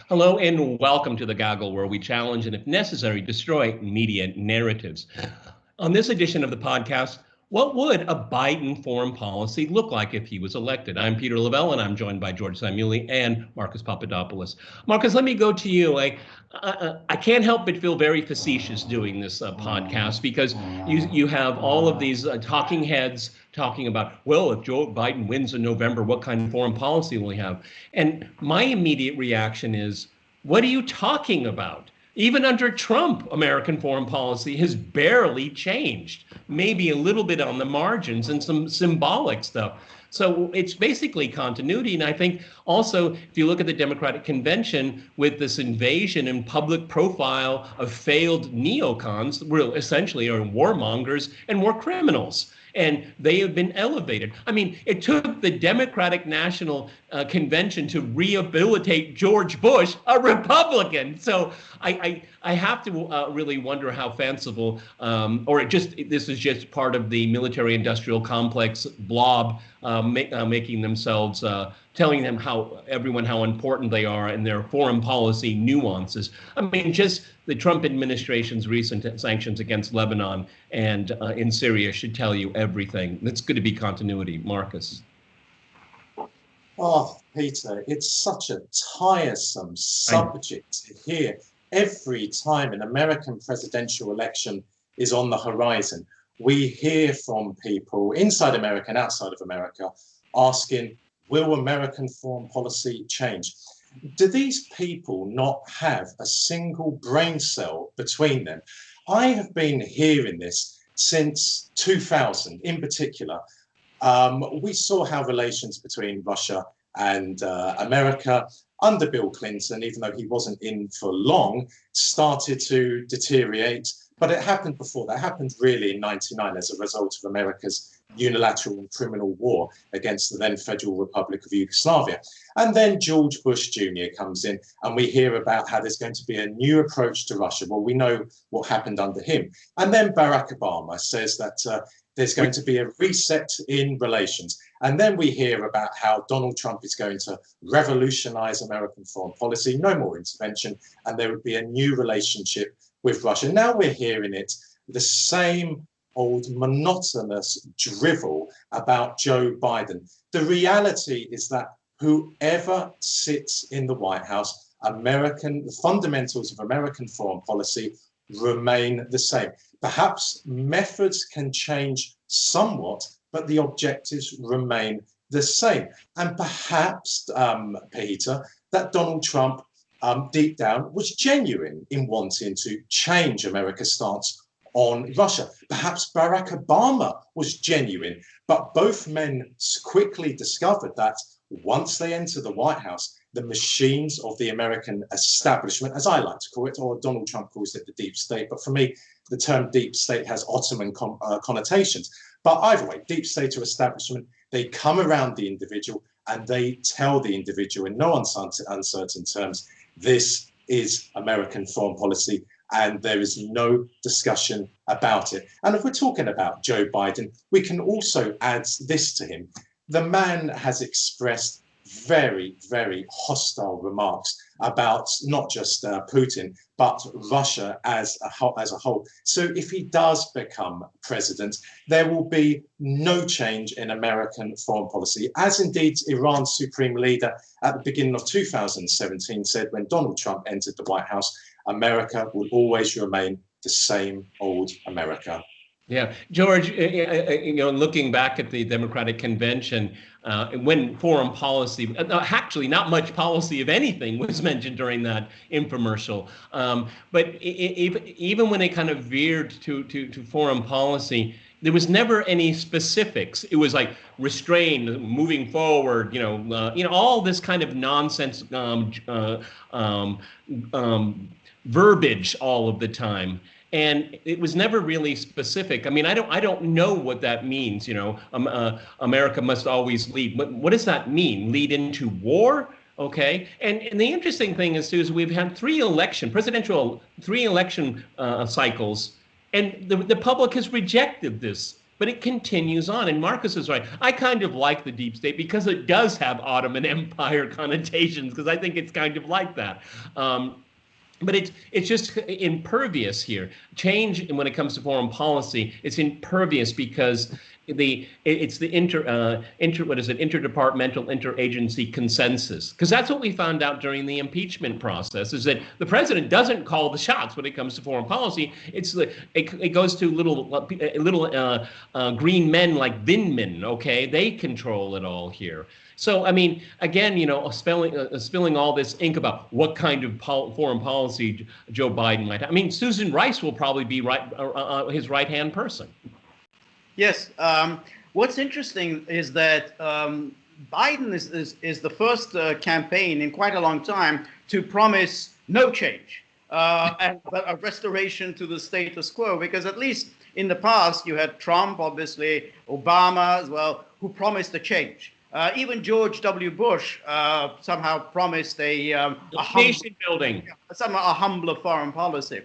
Hello and welcome to the Goggle, where we challenge and, if necessary, destroy media narratives. On this edition of the podcast, what would a Biden foreign policy look like if he was elected? I'm Peter Lavelle, and I'm joined by George Szamuely and Marcus Papadopoulos. Marcus, let me go to you. I can't help but feel very facetious doing this podcast because you have all of these talking heads talking about, well, if Joe Biden wins in November, what kind of foreign policy will he have? And my immediate reaction is, what are you talking about? Even under Trump, American foreign policy has barely changed, maybe a little bit on the margins and some symbolic stuff. So it's basically continuity. And I think also, if you look at the Democratic Convention with this invasion and public profile of failed neocons, who essentially are warmongers and war criminals. And they have been elevated. I mean, it took the Democratic National Convention to rehabilitate George Bush, a Republican. So I have to really wonder how fanciful, this is just part of the military-industrial complex blob making themselves, telling them how important they are and their foreign policy nuances. I mean, just the Trump administration's recent sanctions against Lebanon and in Syria should tell you everything. It's going to be continuity. Marcus. Oh, Peter, it's such a tiresome subject to hear every time an American presidential election is on the horizon. We hear from people inside America and outside of America asking, will American foreign policy change? Do these people not have a single brain cell between them? I have been hearing this since 2000 in particular. We saw how relations between Russia and America under Bill Clinton, even though he wasn't in for long, started to deteriorate. But it happened before that. It happened really in 1999 as a result of America's unilateral and criminal war against the then Federal Republic of Yugoslavia. And then George Bush Jr. comes in and we hear about how there's going to be a new approach to Russia. Well, we know what happened under him. And then Barack Obama says that there's going to be a reset in relations. And then we hear about how Donald Trump is going to revolutionize American foreign policy, no more intervention, and there would be a new relationship with Russia. Now we're hearing it, the same old monotonous drivel about Joe Biden. The reality is that whoever sits in the White House, the fundamentals of American foreign policy remain the same. Perhaps methods can change somewhat, but the objectives remain the same. And perhaps, Peter, that Donald Trump deep down was genuine in wanting to change America's stance on Russia. Perhaps Barack Obama was genuine, but both men quickly discovered that once they enter the White House, the machines of the American establishment, as I like to call it, or Donald Trump calls it the deep state, but for me, the term deep state has Ottoman connotations. But either way, deep state or establishment, they come around the individual and they tell the individual in no uncertain terms, this is American foreign policy, and there is no discussion about it. And if we're talking about Joe Biden, we can also add this to him. The man has expressed very, very hostile remarks about not just Putin, but Russia as a whole. So if he does become president, there will be no change in American foreign policy, as indeed Iran's supreme leader at the beginning of 2017 said when Donald Trump entered the White House, America will always remain the same old America. Yeah, George, looking back at the Democratic Convention, when foreign policy, actually not much policy of anything was mentioned during that infomercial. But even when they kind of veered to foreign policy, there was never any specifics. It was like restrained, moving forward, all this kind of nonsense verbiage all of the time. And it was never really specific. I mean, I don't know what that means. America must always lead. What does that mean? Lead into war? Okay. And the interesting thing is we've had three election cycles, and the public has rejected this But it continues on, and Marcus is right. I kind of like the deep state because it does have Ottoman Empire connotations, because I think it's kind of like that. But it's just impervious here. Change when it comes to foreign policy, it's impervious because it's the interdepartmental interagency consensus, because that's what we found out during the impeachment process, is that the president doesn't call the shots when it comes to foreign policy. It goes to little green men like Vindman. Okay, they control it all here. So, I mean, again, spilling all this ink about what kind of foreign policy Joe Biden might have. I mean, Susan Rice will probably be his right-hand person. Yes. What's interesting is that Biden is the first campaign in quite a long time to promise no change but a restoration to the status quo, because at least in the past you had Trump, obviously, Obama as well, who promised a change. Even George W. Bush somehow promised a nation building, somehow a humbler foreign policy.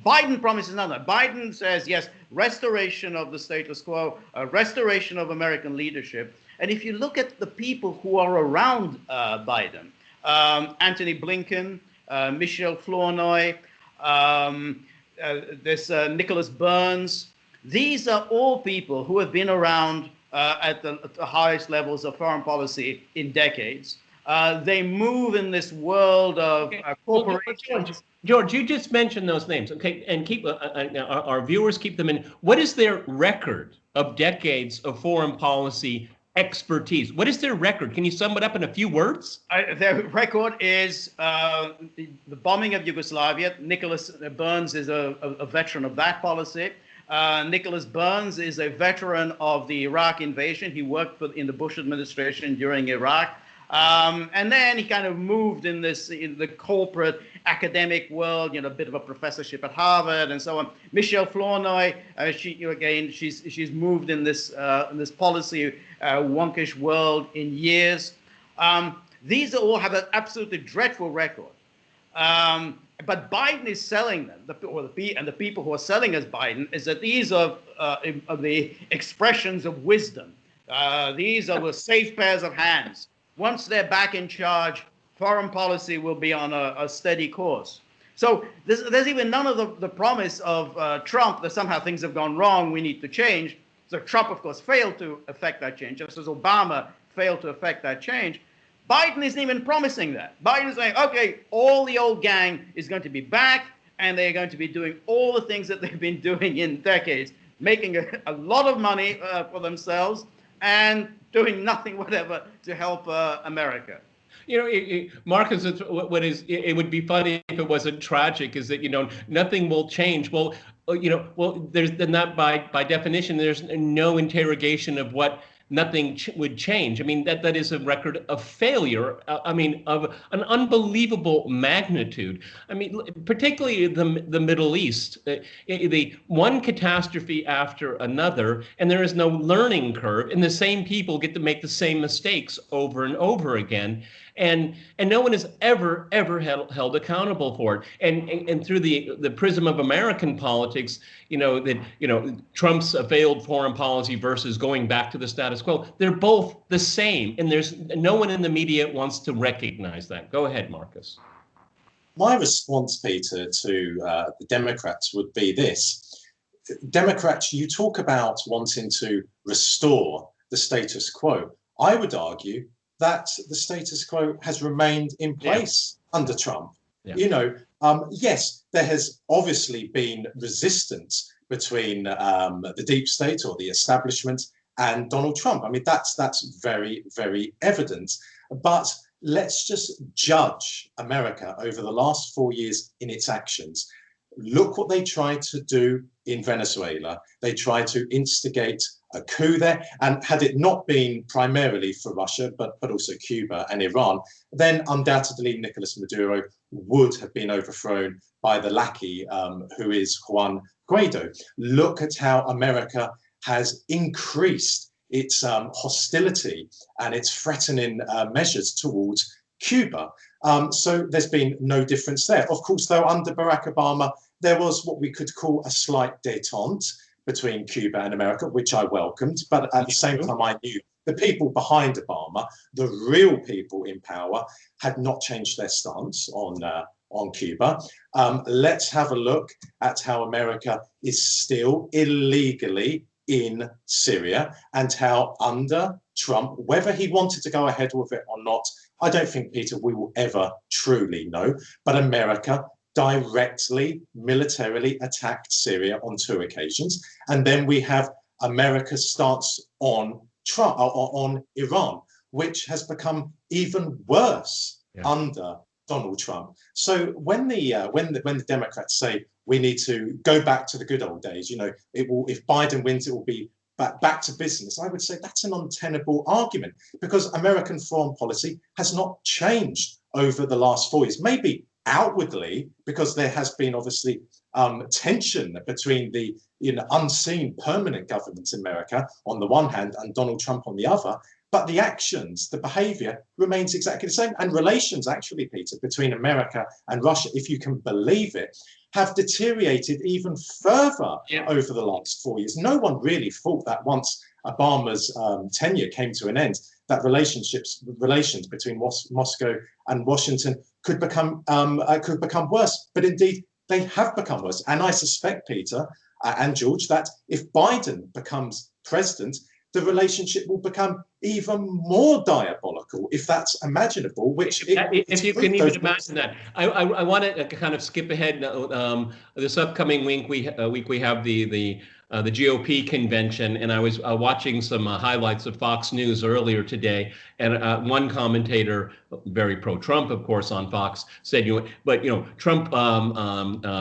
Biden promises another. Biden says, yes, restoration of the status quo, restoration of American leadership. And if you look at the people who are around Biden, Antony Blinken, Michelle Flournoy, this Nicholas Burns, these are all people who have been around at the highest levels of foreign policy in decades. They move in this world of corporations. George, you just mentioned those names, okay? And keep our viewers keep them in. What is their record of decades of foreign policy expertise? What is their record? Can you sum it up in a few words? Their record is the bombing of Yugoslavia. Nicholas Burns is a veteran of that policy. Nicholas Burns is a veteran of the Iraq invasion. He worked in the Bush administration during Iraq. And then he kind of moved in the corporate academic world, a bit of a professorship at Harvard and so on. Michelle Flournoy, she's moved in this policy wonkish world in years. These all have an absolutely dreadful record. But Biden is selling them, and the people who are selling as Biden, is that these are the expressions of wisdom. These are the safe pairs of hands. Once they're back in charge, foreign policy will be on a steady course. So there's even none of the promise of Trump that somehow things have gone wrong, we need to change. So Trump, of course, failed to affect that change, just as Obama failed to affect that change. Biden isn't even promising that. Biden is saying, okay, all the old gang is going to be back, and they're going to be doing all the things that they've been doing in decades, making a lot of money for themselves and doing nothing whatever to help America. Marcus, it would be funny if it wasn't tragic, is that, nothing will change. Well, there's not by definition, there's no interrogation of what nothing would change. I mean, that is a record of failure. I mean, of an unbelievable magnitude. I mean, particularly the Middle East, the one catastrophe after another, and there is no learning curve, and the same people get to make the same mistakes over and over again. And no one is ever held accountable for it. And through the prism of American politics, Trump's failed foreign policy versus going back to the status quo, they're both the same. And there's no one in the media wants to recognize that. Go ahead, Marcus. My response, Peter, to the Democrats would be this. Democrats, you talk about wanting to restore the status quo. I would argue that the status quo has remained in place under Trump. Yeah. Yes, there has obviously been resistance between the deep state or the establishment and Donald Trump. I mean, that's very, very evident. But let's just judge America over the last 4 years in its actions. Look what they tried to do in Venezuela. They tried to instigate a coup there, and had it not been primarily for Russia, but also Cuba and Iran, then undoubtedly Nicolas Maduro would have been overthrown by the lackey who is Juan Guaido. Look at how America has increased its hostility and its threatening measures towards Cuba. So there's been no difference there. Of course, though, under Barack Obama, there was what we could call a slight détente. between Cuba and America, which I welcomed. But at the same time, I knew the people behind Obama, the real people in power, had not changed their stance on Cuba. Let's have a look at how America is still illegally in Syria, and how under Trump, whether he wanted to go ahead with it or not, I don't think, Peter, we will ever truly know. But America directly, militarily attacked Syria on 2 occasions. And then we have America's stance on Trump, on Iran, which has become even worse under Donald Trump. So when the Democrats say we need to go back to the good old days, if Biden wins, it will be back to business, I would say that's an untenable argument, because American foreign policy has not changed over the last 4 years. Maybe outwardly, because there has been obviously tension between the unseen permanent government in America on the one hand and Donald Trump on the other. But the actions, the behavior remains exactly the same. And relations, actually, Peter, between America and Russia, if you can believe it, have deteriorated even further over the last 4 years. No one really thought that once Obama's tenure came to an end, that relations between Moscow and Washington could become worse. But indeed, they have become worse. And I suspect, Peter and George, that if Biden becomes president, the relationship will become even more diabolical, if that's imaginable. If you can even imagine that. I want to kind of skip ahead. This upcoming week we have the GOP convention, and I was watching some highlights of Fox News earlier today, and one commentator, very pro-Trump, of course, on Fox, said, Trump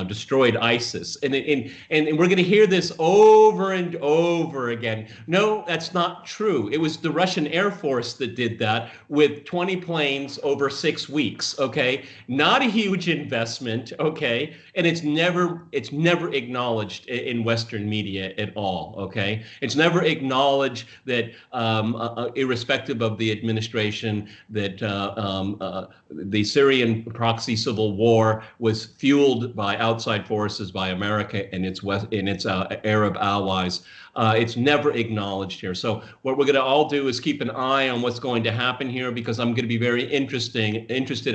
destroyed ISIS, and we're going to hear this over and over again. No, that's not true. It was the Russian Air Force that did that with 20 planes over 6 weeks. Okay, not a huge investment. Okay, and it's never acknowledged in Western media at all. Okay, it's never acknowledged that irrespective of the administration, that the Syrian proxy civil war was fueled by outside forces, by America and its Arab allies. It's never acknowledged here. So what we're going to all do is keep an eye on what's going to happen here, because I'm going to be very interested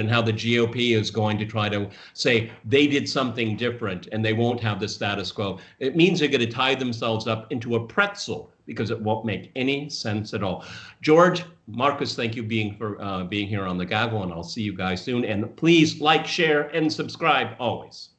in how the GOP is going to try to say they did something different and they won't have the status quo. It means they're going to tie themselves up into a pretzel, because it won't make any sense at all. George, Marcus, thank you for being here on The Gaggle, and I'll see you guys soon. And please like, share, and subscribe always.